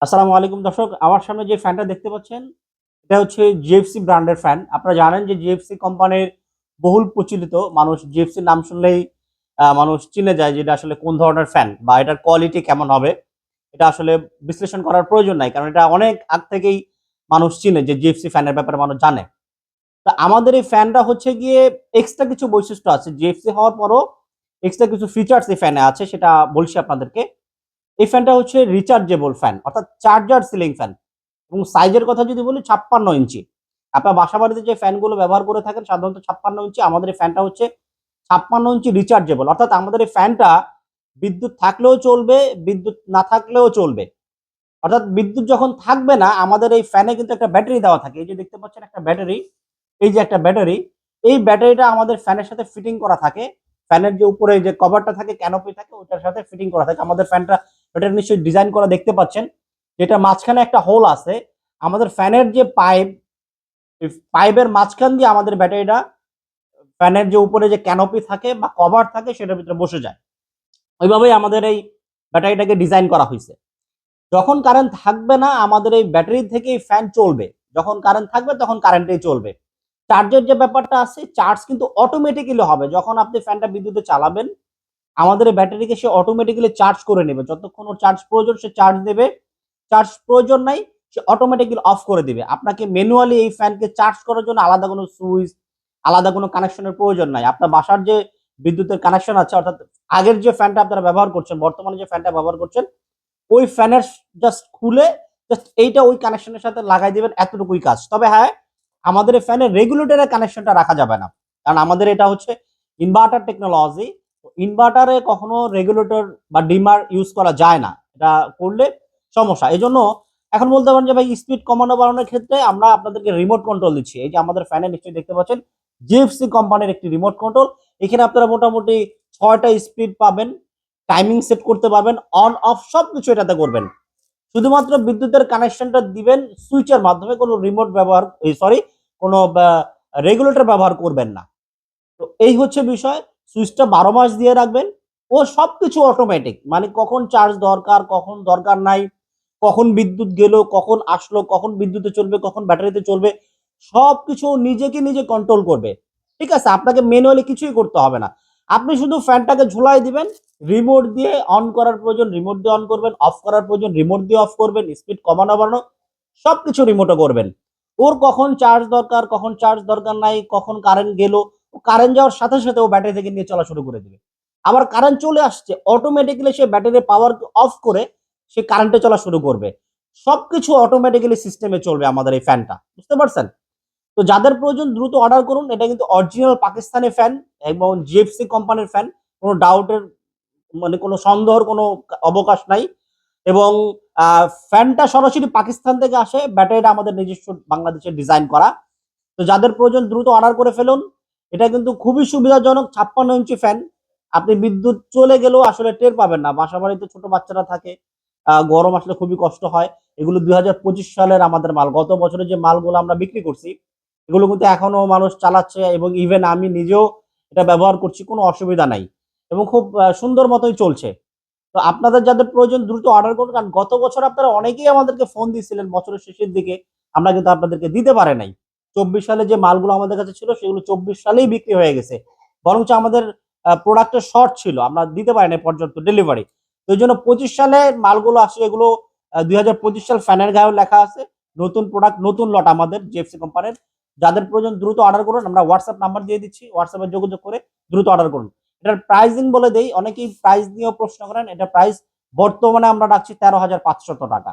আসসালামু আলাইকুম দর্শক, আমার সামনে যে ফ্যানটা দেখতে পাচ্ছেন এটা হচ্ছে জিএফসি ব্র্যান্ডের ফ্যান। আপনারা জানেন যে জিএফসি কোম্পানির বহুল প্রচলিত, মানুষ জিএফসি নাম শুনলেই মানুষ চিনে যায় যে এটা আসলে কোন ধরনের ফ্যান বা এটার কোয়ালিটি কেমন হবে। এটা আসলে বিশ্লেষণ করার প্রয়োজন নাই, কারণ এটা অনেক আগ থেকেই মানুষ চিনে যে জিএফসি ফ্যানের ব্যাপারে মানুষ জানে। তো আমাদের এই ফ্যানটা হচ্ছে গিয়ে এক্সট্রা কিছু বৈশিষ্ট্য আছে, জিএফসি হওয়ার পরও এক্সট্রা কিছু ফিচার্স এই ফ্যানে আছে, সেটা বলছি আপনাদেরকে। এই ফ্যানটা হচ্ছে রিচার্জেবল ফ্যান, অর্থাৎ চার্জার সিলিং ফ্যান। এবং সাইজের কথা যদি বলি 56 ইঞ্চি। আপনার বাসা বাড়িতে যে ফ্যানগুলো ব্যবহার করে থাকেন সাধারণত 56 ইঞ্চি, আমাদের এই ফ্যানটা হচ্ছে 56 ইঞ্চি রিচার্জেবল। অর্থাৎ আমাদের এই ফ্যানটা বিদ্যুৎ থাকলেও চলবে, বিদ্যুৎ না থাকলেও চলবে। অর্থাৎ বিদ্যুৎ যখন থাকবে না, আমাদের এই ফ্যানে কিন্তু একটা ব্যাটারি দেওয়া থাকে। এই যে দেখতে পাচ্ছেন একটা ব্যাটারি, এই যে একটা ব্যাটারি, এই ব্যাটারিটা আমাদের ফ্যানের সাথে ফিটিং করা থাকে। ফ্যানের যে উপরে যে কভারটা থাকে, ক্যানোপি থাকে, ওটার সাথে ফিটিং করা থাকে। আমাদের ফ্যানটা ব্যাটারি নিশ্চয়ই ডিজাইন করা দেখতে পাচ্ছেন, যেটা মাঝখানে একটা হোল আছে। আমাদের ফ্যানের যে পাইপ, এই পাইপের মাঝখান দিয়ে আমাদের ব্যাটারিটা ফ্যানের যে উপরে যে ক্যানোপি থাকে বা কভার থাকে সেটার ভিতরে বসে যায়। ওইভাবেই আমাদের এই ব্যাটারিটাকে ডিজাইন করা হয়েছে। যখন কারেন্ট থাকবে না, আমাদের এই ব্যাটারি থেকেই ফ্যান চলবে। যখন কারেন্ট থাকবে তখন কারেন্টেই চলবে। চার্জের যে ব্যাপারটা আছে, চার্জ কিন্তু অটোমেটিক্যালি হবে। যখন আপনি ফ্যানটা বিদ্যুতে চালাবেন, আমাদের এই ব্যাটারিকে সে অটোমেটিক্যালি চার্জ করে নেবে। যতক্ষণ ওর চার্জ প্রয়োজন সে চার্জ দেবে, চার্জ প্রয়োজন নাই সে অটোমেটিক্যালি অফ করে দিবে। আপনাকে ম্যানুয়ালি এই ফ্যানকে চার্জ করার জন্য আলাদা কোনো সুইচ, আলাদা কোনো কানেকশনের প্রয়োজন নাই। আপনার বাসার যে বিদ্যুতের কানেকশন আছে, অর্থাৎ আগের যে ফ্যানটা আপনারা ব্যবহার করছেন, বর্তমানে যে ফ্যানটা ব্যবহার করছেন, ওই ফ্যানের জাস্ট খুলে জাস্ট এইটা ওই কানেকশনের সাথে লাগাই দিবেন, এতটুকুই কাজ। তবে হ্যাঁ, আমাদের এই ফ্যানের রেগুলেটরের কানেকশনটা রাখা যাবে না, কারণ আমাদের এটা হচ্ছে ইনভার্টার টেকনোলজি। ইনভার্টারে কখনো রেগুলেটর বা ডিমার ইউজ করা যায় না, এটা করলে সমস্যা। এই জন্য এখন বলতে পারেন যে ভাই, স্পিড কমানো বাড়ানোর ক্ষেত্রে আমরা আপনাদেরকে রিমোট কন্ট্রোল দিচ্ছি। এই যে আমাদের ফ্যানে নিশ্চয়ই দেখতে পাচ্ছেন জিএফসি কোম্পানির একটি রিমোট কন্ট্রোল। এখানে আপনারা মোটামুটি 6টা স্পিড পাবেন, টাইমিং সেট করতে পারবেন, অন অফ সবকিছু এটাতে করবেন। শুধুমাত্র বিদ্যুতের কানেকশনটা দিবেন সুইচের মাধ্যমে, কোনো রিমোট ব্যবহার, সরি, কোনো রেগুলেটর ব্যবহার করবেন না। তো এই হচ্ছে বিষয়। সুইচটা 12 মাস দিয়ে রাখবেন, ও সবকিছু অটোমেটিক। মানে কখন চার্জ দরকার, কখন দরকার নাই, কখন বিদ্যুৎ গেল, কখন আসলো, কখন বিদ্যুতে চলবে, কখন ব্যাটারিতে চলবে, সবকিছু নিজেকে নিজে কন্ট্রোল করবে। ঠিক আছে, আপনাকে ম্যানুয়ালি কিছুই করতে হবে না। আপনি শুধু ফ্যানটাকে ঝুলাই দিবেন, রিমোট দিয়ে অন করার প্রয়োজন রিমোট দিয়ে অন করবেন, অফ করার প্রয়োজন রিমোট দিয়ে অফ করবেন, স্পিড কমানো বাড়ানো সবকিছু রিমোটে করবেন। ওর কখন চার্জ দরকার, কখন চার্জ দরকার নাই, কখন কারেন্ট গেল, কারেন্ট যাওয়ার সাথে সাথে ও ব্যাটারি থেকে নিয়ে চলা শুরু করে দিবে। আবার কারেন্ট চলে আসছে, automatically say battery power of করে সে কারেন্টে চলা শুরু করবে। সবকিছু অটোমেটিক্যালি সিস্টেমে চলবে আমাদের এই ফ্যানটা, বুঝতে পারছেন? তো যাদের প্রয়োজন দ্রুত অর্ডার করুন। এটা কিন্তু অরিজিনাল পাকিস্তানি ফ্যান এবং জিএফসি কোম্পানির ফ্যান। কোনো ডাউটের, মানে কোনো সন্দেহের কোনো অবকাশ নাই। এবং ফ্যানটা সরাসরি পাকিস্তান থেকে আসে, ব্যাটারিটা আমাদের নিজস্ব বাংলাদেশের ডিজাইন করা। তো যাদের প্রয়োজন দ্রুত অর্ডার করে ফেলুন। এটা কিন্তু খুবই সুবিধাজনক, 56 ইঞ্চি ফ্যান। আপনি বিদ্যুৎ চলে গেলেও আসলে টের পাবেন না। বাসা বাড়িতে ছোট বাচ্চারা থাকে, গরম আসলে খুবই কষ্ট হয়। এগুলো 2025 সালের আমাদের মাল। গত বছরে যে মালগুলো আমরা বিক্রি করছি, এগুলো কিন্তু এখনো মানুষ চালাচ্ছে এবং ইভেন আমি নিজেও এটা ব্যবহার করছি, কোনো অসুবিধা নাই এবং খুব সুন্দর মতোই চলছে। তো আপনাদের যাদের প্রয়োজন দ্রুত অর্ডার করুন, কারণ গত বছর আপনারা অনেকেই আমাদেরকে ফোন দিয়েছিলেন বছরের শেষের দিকে, আমরা কিন্তু আপনাদেরকে দিতে পারে নাই। 24 সালে যে মালগুলো আমাদের কাছে ছিল সেগুলো 24 সালেই বিক্রি হয়ে গেছে। বরঞ্চ আমাদের প্রোডাক্টের শর্ট ছিল, আমরা দিতে পারি নাই পর্যাপ্ত ডেলিভারি। তো এই জন্য 25 সালে মালগুলো আসে, এগুলো 2025 সাল ফ্যানের গায়েও লেখা আছে। নতুন প্রোডাক্ট, নতুন লট আমাদের জিএফসি কোম্পানির। যাদের প্রয়োজন দ্রুত অর্ডার করুন, আমরা হোয়াটসঅ্যাপ নাম্বার দিয়ে দিচ্ছি, হোয়াটসঅ্যাপে যোগাযোগ করে দ্রুত অর্ডার করুন। এটার প্রাইসিং বলে দেই, অনেকেই প্রাইস নিয়েও প্রশ্ন করেন। এটা প্রাইস বর্তমানে আমরা রাখছি 13,500 টাকা।